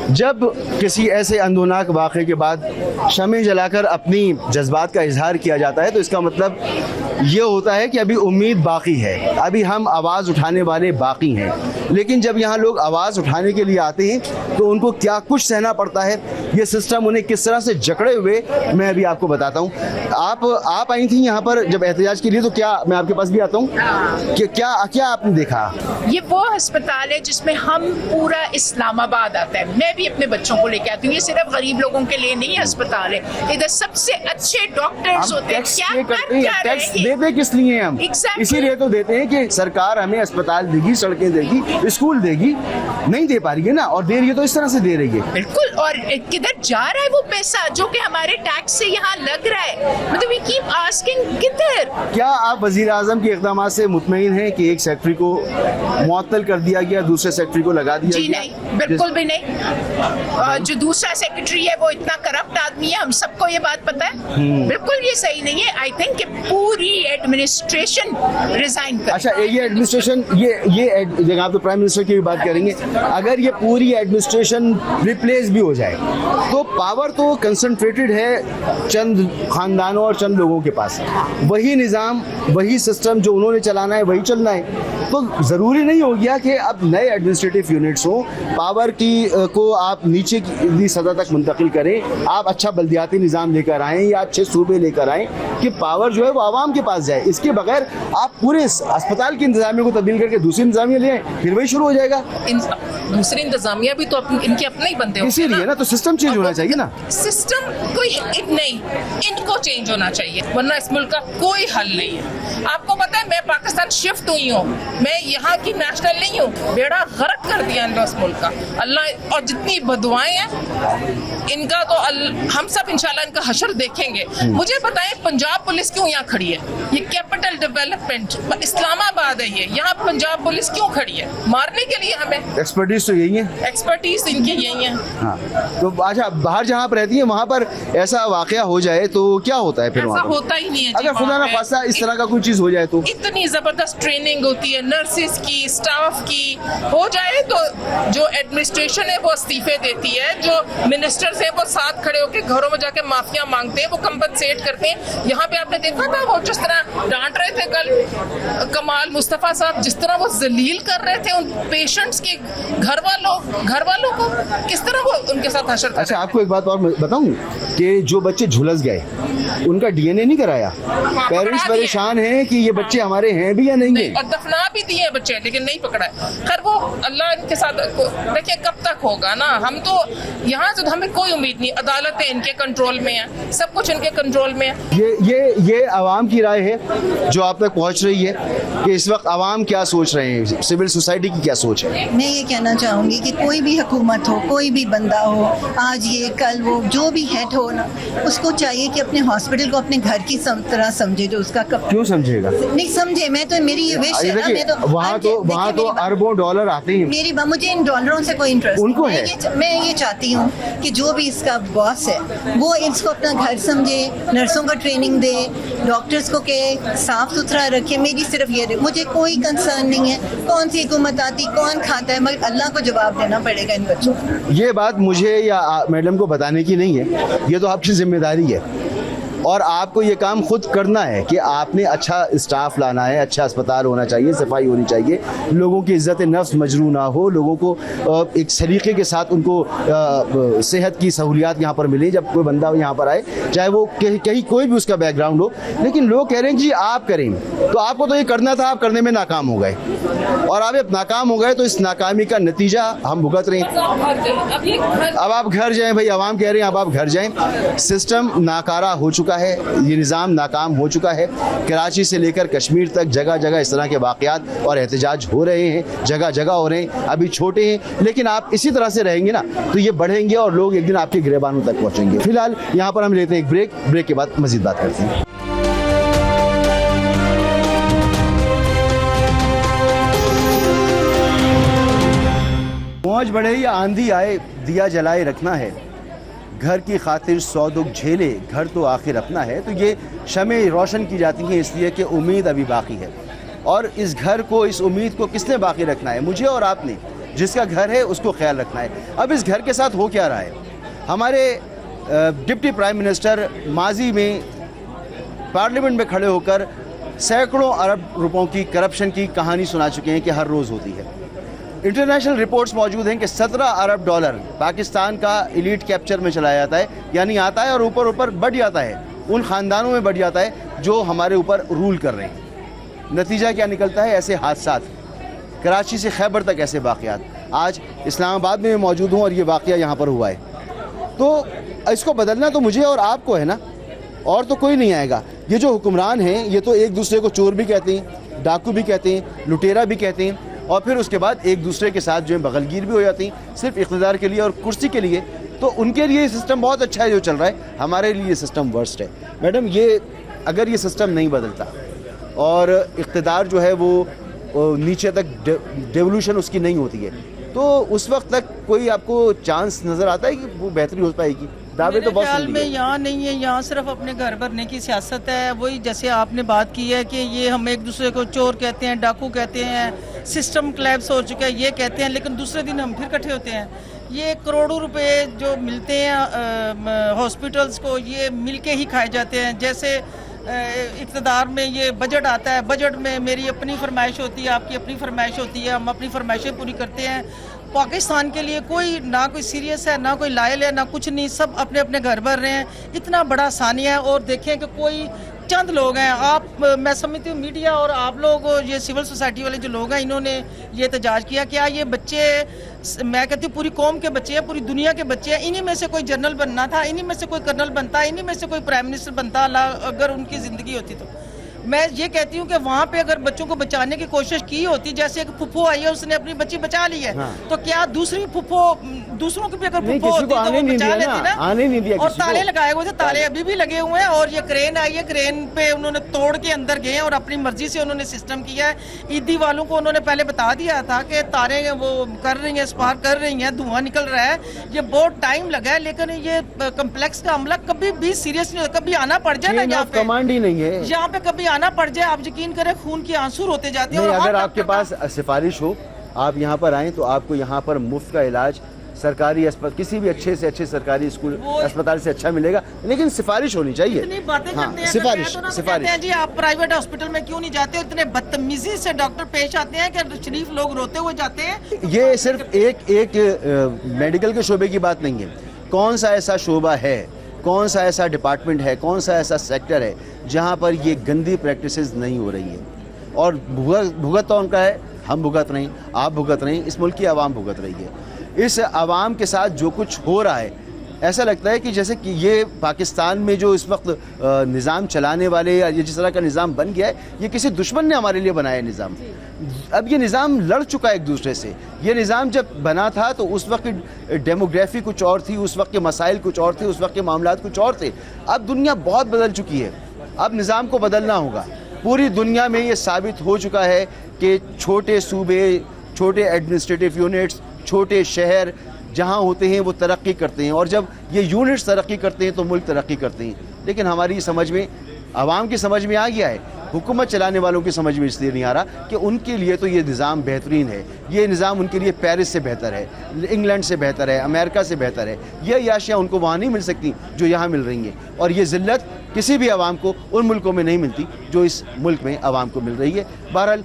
جب کسی ایسے اندوناک واقعے کے بعد شمع جلا کر اپنی جذبات کا اظہار کیا جاتا ہے تو اس کا مطلب یہ ہوتا ہے کہ ابھی امید باقی ہے, ابھی ہم آواز اٹھانے والے باقی ہیں. لیکن جب یہاں لوگ آواز اٹھانے کے لیے آتے ہیں تو ان کو کیا کچھ سہنا پڑتا ہے, یہ سسٹم انہیں کس طرح سے جکڑے ہوئے میں ابھی آپ کو بتاتا ہوں. آپ آئی تھیں یہاں پر جب احتجاج کے لیے, تو کیا میں آپ کے پاس بھی آتا ہوں کہ کیا آپ نے دیکھا؟ یہ وہ ہسپتال ہے جس میں ہم پورا اسلام آباد آتا ہے. میں بھی اپنے بچوں کو لے کے آتی ہوں. یہ صرف غریب لوگوں کے لیے نہیں ہسپتال ہے, ادھر سب سے اچھے ڈاکٹرز ہوتے ہیں. ٹیکس دیتے کس لیے ہم؟ اسی لیے تو دیتے ہیں کہ سرکار ہمیں اسپتال دے گی, سڑکیں دے گی, اسکول دے گی. نہیں دے پا رہی ہے نا, اور دے رہی ہے تو اس طرح سے دے رہی ہے. بالکل. اور کدھر جا رہا ہے وہ پیسہ جو کہ ہمارے ٹیکس سے یہاں لگ رہا ہے؟ مطلب we keep asking کدھر. کیا آپ وزیر اعظم کے اقدامات سے مطمئن ہیں کہ ایک سیکٹری کو معطل کر دیا گیا, دوسرے سیکٹری کو لگا دیا گیا؟ جی نہیں, بالکل بھی نہیں. جو دوسرا سیکرٹری ہے وہ اتنا کرپٹ آدمی ہے, ہم سب کو یہ بات پتہ ہے. بالکل یہ صحیح نہیں ہے. آئی تھنک کہ پوری ایڈمنسٹریشن ریزائن کر. اچھا, یہ ایڈمنسٹریشن یہ جگہ آپ تو پرائم منسٹر کی بھی بات کریں گے, اگر یہ پوری ایڈمنسٹریشن ریپلیس بھی ہو جائے تو پاور تو کنسنٹریٹڈ ہے چند خاندانوں اور چند لوگوں کے پاس. وہی نظام, وہی سسٹم جو انہوں نے چلانا ہے وہی چلنا ہے. تو ضروری نہیں ہو گیا کہ اب نئے ایڈمنسٹریٹو یونٹس ہوں, پاور کو آپ نیچے کی سطح تک منتقل کریں, آپ اچھا بلدیاتی نظام لے کر آئیں یا اچھے صوبے لے کر آئیں کہ پاور جو ہے وہ عوام کے پاس جائے. اس کے بغیر آپ پورے اسپتال کی انتظامیہ کو تبدیل کر کے دوسری انتظامیہ لے آئیں, پھر وہی شروع ہو جائے گا. دوسری انتظامیہ بھی تو ان کے اپنے ہی بنتے ہیں, اسی لیے نا تو سسٹم چینج ہونا چاہیے نا. سسٹم کوئی نہیں, ان کو چینج ہونا چاہیے, ورنہ اس ملک کا کوئی حل نہیں ہے. آپ کو پتا ہے میں پاکستان شفٹ ہوئی ہوں, میں یہاں کی نیشنل نہیں ہوں. بیڑا غرق کر دیا اس ملک کا اللہ, اور جتنی بدوائیں ہیں ان کا تو ہم سب انشاءاللہ ان کا حشر دیکھیں گے. مجھے بتائیں پنجاب پولیس کیوں یہاں کھڑی ہے؟ یہ کیپٹل ڈیولپمنٹ اسلام آباد ہے, یہاں پنجاب پولیس کیوں کھڑی ہے؟ مارنے کے لیے ہمیں. ایکسپرٹیز تو یہی ہے, ایکسپرٹیز ان کی یہی ہے. ہاں, تو اچھا باہر جہاں آپ رہتی ہیں وہاں پر ایسا واقعہ ہو جائے تو کیا ہوتا ہے پھر؟ ایسا ہوتا ہی نہیں ہے. اگر خدا نہ خواستہ اس طرح کا کوئی چیز ہو جائے تو اتنی زبردست ٹریننگ ہوتی ہے نرسز کی, اسٹاف کی, ہو جائے تو جو ایڈمنسٹریشن ہے وہ استعفے دیتی ہے, جو منسٹرز ہیں وہ ساتھ کھڑے ہو کے گھروں میں جا کے معافیاں مانگتے ہیں, وہ کمپنسیٹ کرتے ہیں. یہاں پہ آپ نے دیکھا تھا وہ جس طرح ڈانٹ رہے تھے کل کمال مصطفیٰ صاحب, جس طرح وہ ذلیل کر رہے تھے ان پیشنٹس کے گھر والوں کو, کس طرح وہ ان کے ساتھ حشر. اچھا آپ کو ایک بات اور بتاؤں کہ جو بچے جھلس گئے ان کا ڈی این اے نہیں کرایا, پیرنٹس پریشان ہیں کہ یہ بچے ہمارے ہیں بھی یا نہیں ہیں, اور دفنا بھی دیے بچے لیکن نہیں پکڑا ہے. خیر وہ اللہ ان کے ساتھ دیکھیں کب تک ہوگا نا. ہم تو یہاں سے ہمیں کوئی امید نہیں, عدالتیں ان کے کنٹرول میں ہیں, سب کچھ ان کے کنٹرول میں ہے. یہ عوام کی رائے ہے جو آپ تک پہنچ رہی ہے کہ اس وقت عوام کیا سوچ رہے ہیں, سول سوسائٹی کی کیا سوچ ہے؟ میں یہ کہنا چاہوں گی کہ کوئی بھی حکومت ہو, کوئی بھی بندہ ہو, آج یہ کل وہ, جو بھی ہیڈ ہو نا, اس کو چاہیے کہ اپنے ہاسپٹل کو اپنے گھر کی طرح سمجھے. جو اس کا کیوں سمجھے گا؟ نہیں سمجھے, میں تو میری یہ وش ہے نا, وہاں تو اربوں ڈالر آتے ہیں. میری مجھے ان ڈالروں سے کوئی انٹرسٹ ان کو ہے. میں یہ چاہتی ہوں کہ جو بھی اس کا باس ہے وہ اس کو اپنا گھر سمجھے, نرسوں کا ٹریننگ دے, ڈاکٹرز کو کہ صاف ستھرا رکھے. میری صرف یہ, مجھے کوئی کنسرن نہیں ہے کون سی حکومت آتی, کون کھاتا ہے, مگر اللہ کو جواب دینا پڑے گا ان بچوں کو. یہ بات مجھے یا میڈم کو بتانے کی نہیں ہے, یہ تو آپ کی ذمہ داری ہے اور آپ کو یہ کام خود کرنا ہے کہ آپ نے اچھا اسٹاف لانا ہے, اچھا اسپتال ہونا چاہیے, صفائی ہونی چاہیے, لوگوں کی عزت نفس مجروح نہ ہو, لوگوں کو ایک سلیقے کے ساتھ ان کو صحت کی سہولیات یہاں پر ملیں جب کوئی بندہ یہاں پر آئے, چاہے وہ کہیں کوئی بھی اس کا بیک گراؤنڈ ہو. لیکن لوگ کہہ رہے ہیں جی آپ کریں, تو آپ کو تو یہ کرنا تھا, آپ کرنے میں ناکام ہو گئے, اور آپ جب ناکام ہو گئے تو اس ناکامی کا نتیجہ ہم بھگت رہے ہیں. اب آپ گھر جائیں بھائی, عوام کہہ رہے ہیں اب آپ گھر جائیں. سسٹم ناکارہ ہو چکا ہے, یہ نظام ناکام ہو چکا ہے. کراچی سے لے کر کشمیر تک جگہ جگہ اس طرح کے واقعات اور احتجاج ہو رہے ہیں, جگہ جگہ ہو رہے ہیں. ابھی چھوٹے ہیں لیکن آپ اسی طرح سے رہیں گے نا تو یہ بڑھیں گے اور لوگ ایک دن آپ کے گریبانوں تک پہنچیں گے. فی الحال یہاں پر ہم لیتے ہیں ایک بریک کے بعد مزید بات کرتے ہیں. موج بڑھے یا آندھی آئے دیا جلائے رکھنا ہے, گھر کی خاطر 100 دکھ جھیلے گھر تو آخر اپنا ہے. تو یہ شمع روشن کی جاتی ہیں اس لیے کہ امید ابھی باقی ہے, اور اس گھر کو, اس امید کو کس نے باقی رکھنا ہے؟ مجھے اور آپ نے. جس کا گھر ہے اس کو خیال رکھنا ہے. اب اس گھر کے ساتھ ہو کیا رہا ہے؟ ہمارے ڈپٹی پرائم منسٹر ماضی میں پارلیمنٹ میں کھڑے ہو کر سینکڑوں ارب روپوں کی کرپشن کی کہانی سنا چکے ہیں کہ ہر روز ہوتی ہے. انٹرنیشنل رپورٹس موجود ہیں کہ 17 ارب ڈالر پاکستان کا ایلیٹ کیپچر میں چلایا جاتا ہے, یعنی آتا ہے اور اوپر بڑھ جاتا ہے, ان خاندانوں میں بڑھ جاتا ہے جو ہمارے اوپر رول کر رہے ہیں. نتیجہ کیا نکلتا ہے؟ ایسے حادثات, کراچی سے خیبر تک ایسے واقعات. آج اسلام آباد میں موجود ہوں اور یہ واقعہ یہاں پر ہوا ہے. تو اس کو بدلنا تو مجھے اور آپ کو ہے نا, اور تو کوئی نہیں آئے گا. یہ جو حکمران ہیں یہ تو ایک دوسرے کو چور بھی کہتے ہیں, ڈاکو بھی کہتے ہیں, لٹیرا بھی کہتے ہیں, اور پھر اس کے بعد ایک دوسرے کے ساتھ جو ہے بغلگیر بھی ہو جاتی ہیں صرف اقتدار کے لیے اور کرسی کے لیے. تو ان کے لیے یہ سسٹم بہت اچھا ہے جو چل رہا ہے, ہمارے لیے یہ سسٹم ورسٹ ہے. میڈم, یہ اگر یہ سسٹم نہیں بدلتا اور اقتدار جو ہے وہ نیچے تک ڈیولوشن اس کی نہیں ہوتی ہے, تو اس وقت تک کوئی آپ کو چانس نظر آتا ہے کہ وہ بہتری ہو پائے گی؟ دعوے تو بہت خیال میں یہاں نہیں ہے, یہاں صرف اپنے گھر بھرنے کی سیاست ہے. وہی جیسے آپ نے بات کی ہے کہ یہ ہم ایک دوسرے کو چور کہتے ہیں, ڈاکو کہتے ہیں, سسٹم کلیپس ہو چکا ہے یہ کہتے ہیں, لیکن دوسرے دن ہم پھر کٹھے ہوتے ہیں. یہ کروڑوں روپے جو ملتے ہیں ہاسپٹلس کو, یہ مل کے ہی کھائے جاتے ہیں. جیسے اقتدار میں یہ بجٹ آتا ہے, بجٹ میں میری اپنی فرمائش ہوتی ہے, آپ کی اپنی فرمائش ہوتی ہے, ہم اپنی فرمائشیں پوری کرتے ہیں. پاکستان کے لیے کوئی نہ کوئی سیریس ہے, نہ کوئی لائل ہے, نہ کچھ نہیں, سب اپنے اپنے گھر بھر رہے ہیں. اتنا بڑا ثانیہ ہے. اور دیکھیں کہ کوئی چند لوگ ہیں, آپ میں سمجھتی ہوں میڈیا اور آپ لوگ یہ سول سوسائٹی والے جو لوگ ہیں انہوں نے یہ احتجاج کیا. کیا یہ بچے, میں کہتی ہوں پوری قوم کے بچے ہیں, پوری دنیا کے بچے ہیں, انہی میں سے کوئی جنرل بننا تھا, انہی میں سے کوئی کرنل بنتا, انہی میں سے کوئی پرائم منسٹر بنتا اگر ان کی زندگی ہوتی. تو میں یہ کہتی ہوں کہ وہاں پہ اگر بچوں کو بچانے کی کوشش کی ہوتی, جیسے ایک پھپھو آئی ہے اس نے اپنی بچی بچا لی ہے, تو کیا دوسری پھپھو دوسروں کی بھی اگر پھپھو ہوتی تو وہ بچا لیتی نا. اور تالے لگائے ہوئے تھے, تالے ابھی بھی لگے ہوئے ہیں. اور یہ کرین آئی ہے, کرین پہ انہوں نے توڑ کے اندر گئے اور اپنی مرضی سے انہوں نے سسٹم کیا ہے. عیدی والوں کو انہوں نے پہلے بتا دیا تھا کہ تاریں وہ کر رہی ہیں, اسپارک کر رہی ہیں, دھواں نکل رہا ہے, یہ بہت ٹائم لگا ہے. لیکن یہ کمپلیکس کا عملہ کبھی بھی سیریس نہیں ہوتا. کبھی آنا پڑ جائے نا یہاں پہ, کمانڈ ہی نہیں ہے یہاں پہ کبھی آنا پڑ جائے, آپ یقین کریں خون کی آنسو ہوتے جاتے ہیں. اگر آپ کے پاس سفارش ہو, آپ یہاں پر آئیں تو آپ کو یہاں پر مفت کا علاج سرکاری کسی بھی اچھے سے اچھے سرکاری اسپتال سے اچھا ملے گا, لیکن سفارش ہونی چاہیے. اتنی باتیں کرتے ہیں, سفارش کہتے ہیں جی آپ پرائیویٹ ہاسپٹل میں کیوں نہیں جاتے, اتنے بدتمیزی سے ڈاکٹر پیش آتے ہیں کہ شریف لوگ روتے ہوئے جاتے ہیں. یہ صرف ایک میڈیکل کے شعبے کی بات نہیں ہے. کون سا ایسا شعبہ ہے, کون سا ایسا ڈپارٹمنٹ ہے, کون سا ایسا سیکٹر ہے جہاں پر یہ گندی پریکٹسز نہیں ہو رہی ہیں؟ اور بھگت تو ان کا ہے, ہم بھگت رہے ہیں, آپ بھگت رہے ہیں, اس ملک کی عوام بھگت رہی ہے. اس عوام کے ساتھ جو کچھ ہو رہا ہے, ایسا لگتا ہے کہ جیسے کہ یہ پاکستان میں جو اس وقت نظام چلانے والے یا جس طرح کا نظام بن گیا ہے, یہ کسی دشمن نے ہمارے لیے بنایا نظام. اب یہ نظام لڑ چکا ہے ایک دوسرے سے. یہ نظام جب بنا تھا تو اس وقت ڈیموگرافی کچھ اور تھی, اس وقت کے مسائل کچھ اور تھے, اس وقت کے معاملات کچھ اور تھے. اب دنیا بہت بدل چکی ہے, اب نظام کو بدلنا ہوگا. پوری دنیا میں یہ ثابت ہو چکا ہے کہ چھوٹے صوبے, چھوٹے ایڈمنسٹریٹو یونٹس, چھوٹے شہر جہاں ہوتے ہیں وہ ترقی کرتے ہیں, اور جب یہ یونٹس ترقی کرتے ہیں تو ملک ترقی کرتے ہیں. لیکن ہماری سمجھ میں, عوام کی سمجھ میں آ گیا ہے, حکومت چلانے والوں کی سمجھ میں اس لیے نہیں آ رہا کہ ان کے لیے تو یہ نظام بہترین ہے, یہ نظام ان کے لیے پیرس سے بہتر ہے, انگلینڈ سے بہتر ہے, امریکہ سے بہتر ہے. یہ اشیاء ان کو وہاں نہیں مل سکتی جو یہاں مل رہی ہیں, اور یہ ذلت کسی بھی عوام کو ان ملکوں میں نہیں ملتی جو اس ملک میں عوام کو مل رہی ہے. بہرحال